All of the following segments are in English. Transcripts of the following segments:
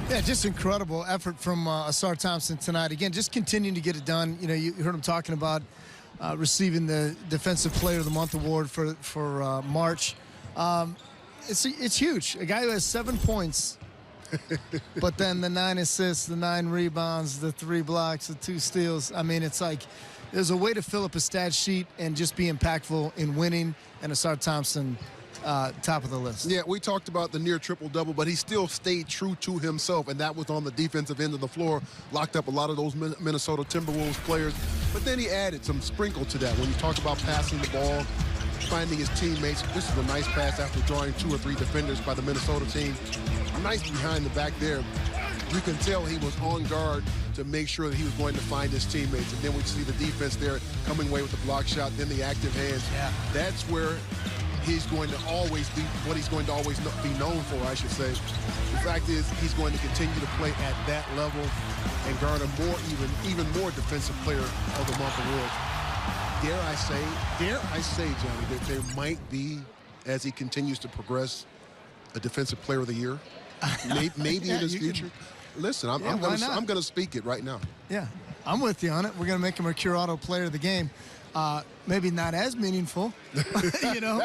Yeah, just incredible effort from Asar Thompson tonight. Again, just continuing to get it done. You know, you heard him talking about receiving the Defensive Player of the Month award for March. It's huge. A guy who has 7 points, but then the 9 assists, the 9 rebounds, the 3 blocks, the 2 steals. I mean, it's like there's a way to fill up a stat sheet and just be impactful in winning, and Asar Thompson top of the list. Yeah, we talked about the near triple-double, but he still stayed true to himself, and that was on the defensive end of the floor. Locked up a lot of those Minnesota Timberwolves players, but then he added some sprinkle to that. When you talk about passing the ball, finding his teammates, this is a nice pass after drawing 2 or 3 defenders by the Minnesota team. Nice behind the back there. You can tell he was on guard to make sure that he was going to find his teammates. And then we see the defense there coming away with the block shot, then the active hands. Yeah. That's where he's going to always be, what he's going to always be known for, I should say. The fact is, he's going to continue to play at that level and garner even more Defensive Player of the Month awards. Dare I say, Johnny, that there might be, as he continues to progress, a Defensive Player of the Year, maybe yeah, in his future. Listen, I'm going to speak it right now. Yeah, I'm with you on it. We're going to make him a Curato Player of the Game. Maybe not as meaningful, you know.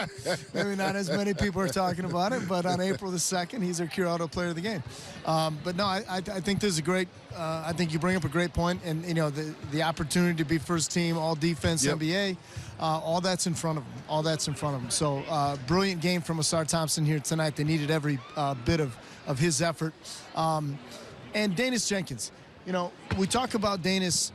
Maybe not as many people are talking about it, but on April the 2nd, he's our Curato Player of the Game. But no, I think this is a great, I think you bring up a great point, and, you know, the opportunity to be first team, all defense, yep. NBA, all that's in front of him. All that's in front of him. So brilliant game from Asar Thompson here tonight. They needed every bit of his effort. And Danis Jenkins, you know, we talk about Danis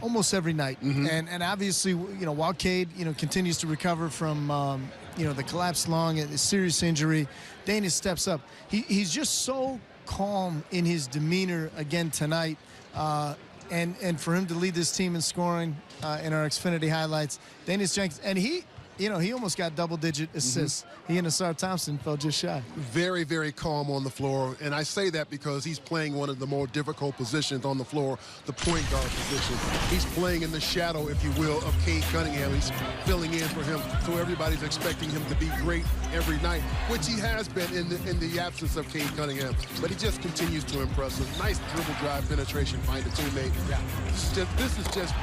almost every night. Mm-hmm. And obviously, you know, while Cade, you know, continues to recover from, you know, the collapsed lung and the serious injury, Danis steps up. He's just so calm in his demeanor again tonight. And for him to lead this team in scoring in our Xfinity highlights, Danis Jenkins, and he almost got double-digit assists. Mm-hmm. He and Asar Thompson fell just shy. Very, very calm on the floor, and I say that because he's playing one of the more difficult positions on the floor, the point guard position. He's playing in the shadow, if you will, of Cade Cunningham. He's filling in for him, so everybody's expecting him to be great every night, which he has been in the absence of Cade Cunningham. But he just continues to impress us. Nice dribble drive penetration, find a teammate. Yeah. This is just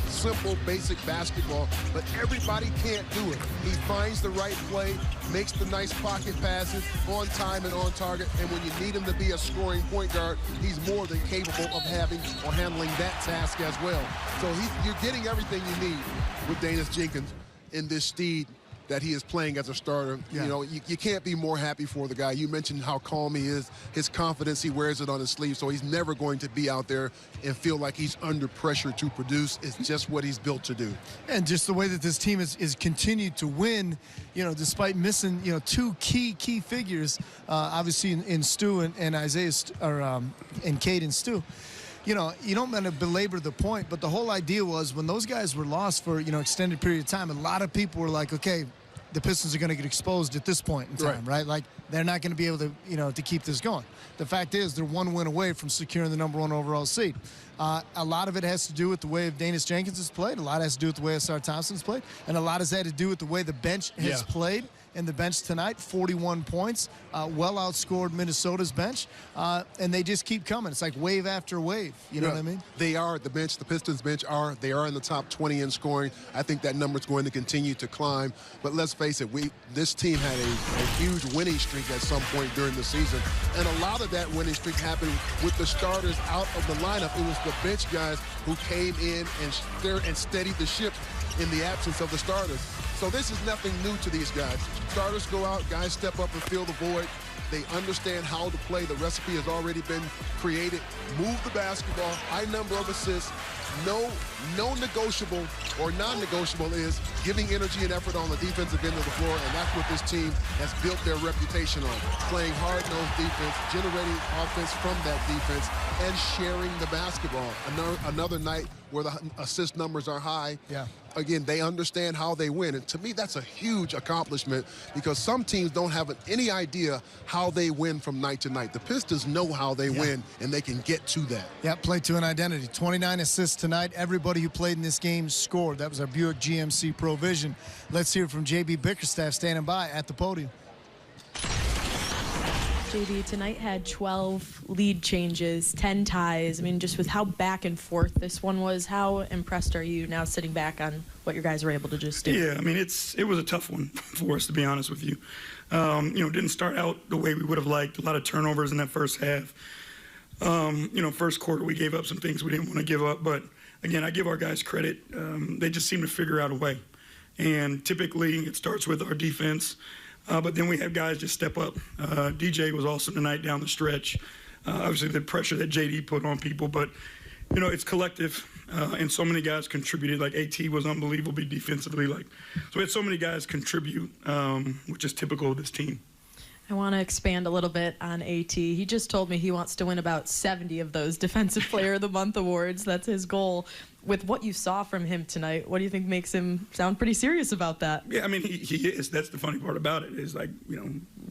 simple, basic basketball, but everybody can't do it. He finds the right play, makes the nice pocket passes on time and on target, and when you need him to be a scoring point guard, he's more than capable of having or handling that task as well. So you're getting everything you need with Danis Jenkins in this steed that he is playing as a starter. Yeah. You know, you can't be more happy for the guy. You mentioned how calm he is, his confidence, he wears it on his sleeve, so he's never going to be out there and feel like he's under pressure to produce. It's just what he's built to do. And just the way that this team is continued to win, you know, despite missing, you know, 2 key figures, obviously in Stu and Isaiah, and Cade and Stu. You know, you don't want to belabor the point, but the whole idea was when those guys were lost for, you know, extended period of time, a lot of people were like, okay, the Pistons are going to get exposed at this point in time, right? Like, they're not going to be able to, you know, to keep this going. The fact is they're 1 win away from securing the #1 overall seed. A lot of it has to do with the way Danis Jenkins has played. A lot has to do with the way Asar Thompson's played. And a lot has had to do with the way the bench has played. And the bench tonight, 41 points, well outscored Minnesota's bench. And they just keep coming. It's like wave after wave. You know what I mean? They are, the Pistons bench they are in the top 20 in scoring. I think that number's going to continue to climb. But let's face it, this team had a huge winning streak at some point during the season. And a lot of that winning streak happened with the starters out of the lineup. It was the bench guys who came in and steadied the ship in the absence of the starters. So this is nothing new to these guys. Starters go out, guys step up and fill the void. They understand how to play. The recipe has already been created. Move the basketball, high number of assists. No negotiable or non-negotiable is giving energy and effort on the defensive end of the floor, and that's what this team has built their reputation on. Playing hard-nosed defense, generating offense from that defense, and sharing the basketball. Another night where the assist numbers are high. Yeah. Again, they understand how they win. And to me, that's a huge accomplishment because some teams don't have any idea how they win from night to night. The Pistons know how they win, and they can get to that. Yeah, play to an identity. 29 assists tonight. Everybody who played in this game scored. That was our Buick GMC Pro Vision. Let's hear from JB Bickerstaff standing by at the podium. JD, tonight had 12 lead changes, 10 ties. I mean, just with how back and forth this one was, how impressed are you now sitting back on what your guys were able to just do? Yeah, I mean, it was a tough one for us, to be honest with you. Didn't start out the way we would have liked. A lot of turnovers in that first half. First quarter we gave up some things we didn't want to give up. But, again, I give our guys credit. They just seem to figure out a way. And typically it starts with our defense. But then we have guys just step up. DJ was awesome tonight down the stretch. Obviously, the pressure that JD put on people, but it's collective, and so many guys contributed. Like AT was unbelievably defensively. So we had so many guys contribute, which is typical of this team. I want to expand a little bit on AT. He just told me he wants to win about 70 of those Defensive Player of the Month awards. That's his goal. With what you saw from him tonight, what do you think makes him sound pretty serious about that? Yeah, I mean, he is. That's the funny part about it is,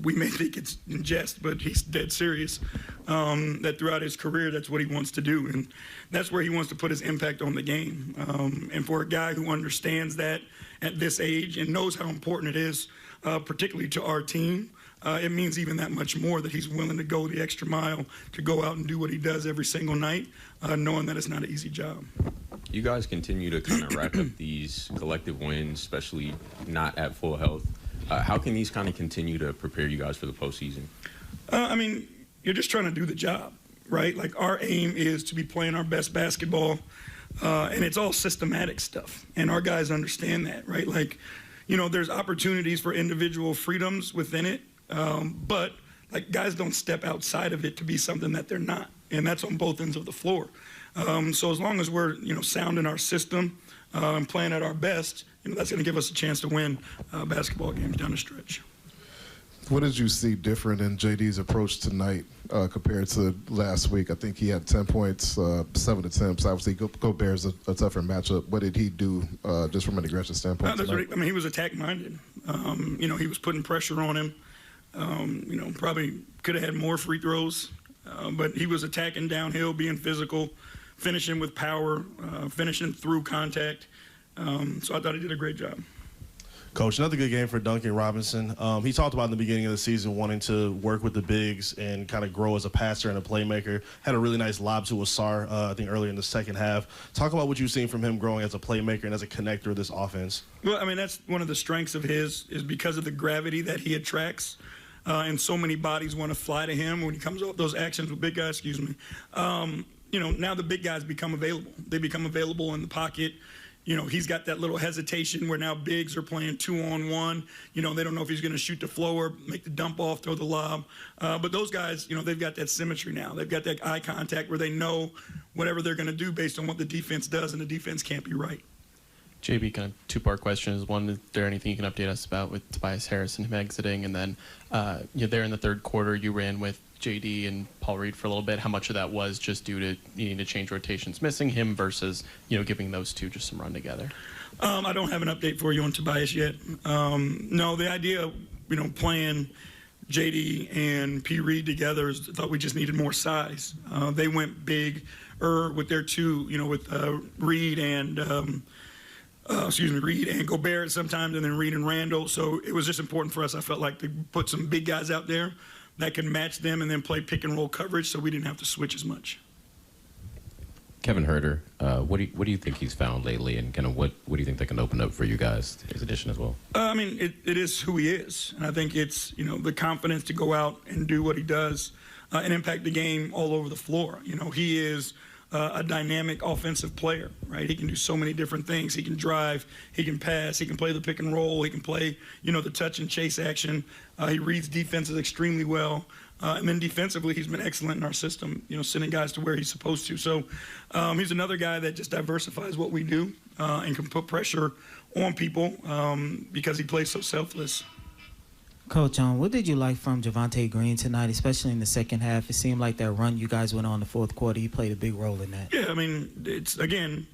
we may think it's in jest, but he's dead serious. That throughout his career, that's what he wants to do. And that's where he wants to put his impact on the game. And for a guy who understands that at this age and knows how important it is, particularly to our team, it means even that much more that he's willing to go the extra mile to go out and do what he does every single night, knowing that it's not an easy job. You guys continue to kind of rack up these collective wins, especially not at full health. How can these kind of continue to prepare you guys for the postseason? You're just trying to do the job, right? Our aim is to be playing our best basketball, and it's all systematic stuff. And our guys understand that, right? There's opportunities for individual freedoms within it, but guys don't step outside of it to be something that they're not. And that's on both ends of the floor. So as long as we're, sound in our system and playing at our best, that's going to give us a chance to win basketball games down the stretch. What did you see different in JD's approach tonight compared to last week? I think he had 10 points, 7 attempts. Obviously, Gobert's a tougher matchup. What did he do just from an aggressive standpoint? He was attack-minded. He was putting pressure on him. Probably could have had more free throws, but he was attacking downhill, being physical, finishing with power, finishing through contact. So I thought he did a great job. Coach, another good game for Duncan Robinson. He talked about in the beginning of the season wanting to work with the bigs and kind of grow as a passer and a playmaker. Had a really nice lob to Asar, I think, earlier in the second half. Talk about what you've seen from him growing as a playmaker and as a connector of this offense. Well, that's one of the strengths of his is because of the gravity that he attracts. And so many bodies want to fly to him when he comes off those actions with big guys, now the big guys become available. They become available in the pocket. He's got that little hesitation where now bigs are playing 2-on-1. They don't know if he's going to shoot the floor, make the dump off, throw the lob. But those guys, they've got that symmetry now. They've got that eye contact where they know whatever they're going to do based on what the defense does, and the defense can't be right. JB, kind of two-part questions. One, is there anything you can update us about with Tobias Harris and him exiting? And then there in the third quarter, you ran with JD and Paul Reed for a little bit. How much of that was just due to needing to change rotations, missing him, versus giving those two just some run together? I don't have an update for you on Tobias yet. No, the idea of playing JD and P. Reed together is I thought we just needed more size. They went big with their two, with Reed and Reed and Gobert sometimes, and then Reed and Randall. So it was just important for us, I felt like, to put some big guys out there that can match them and then play pick and roll coverage so we didn't have to switch as much. Kevin Huerter, what do you think he's found lately, and kind of what do you think that can open up for you guys, his addition as well? It is who he is. And I think it's, the confidence to go out and do what he does and impact the game all over the floor. He is a dynamic offensive player, right? He can do so many different things. He can drive, he can pass, he can play the pick and roll, he can play, the touch and chase action. He reads defenses extremely well. And then defensively, he's been excellent in our system, sending guys to where he's supposed to. So he's another guy that just diversifies what we do and can put pressure on people because he plays so selfless. Coach, what did you like from Javonte Green tonight, especially in the second half? It seemed like that run you guys went on the fourth quarter, he played a big role in that. Yeah, it's, again,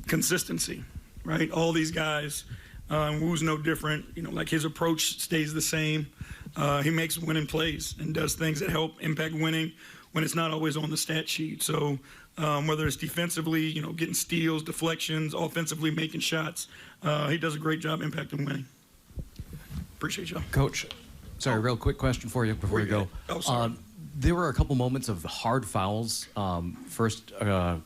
consistency, right? All these guys, Wu's no different. His approach stays the same. He makes winning plays and does things that help impact winning when it's not always on the stat sheet. So whether it's defensively, getting steals, deflections, offensively making shots, he does a great job impacting winning. Appreciate y'all. Coach, Sorry, real quick question for you before we go. Oh, sorry. There were a couple moments of hard fouls. First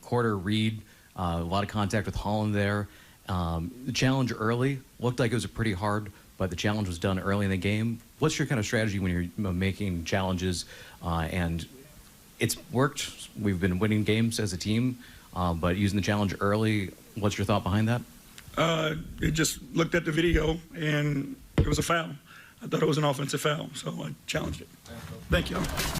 quarter, Reed, a lot of contact with Holland there. The challenge early looked like it was pretty hard, but the challenge was done early in the game. What's your kind of strategy when you're making challenges? And it's worked. We've been winning games as a team, but using the challenge early, what's your thought behind that? It just looked at the video, and it was a foul. I thought it was an offensive foul, so I challenged it. Thank you.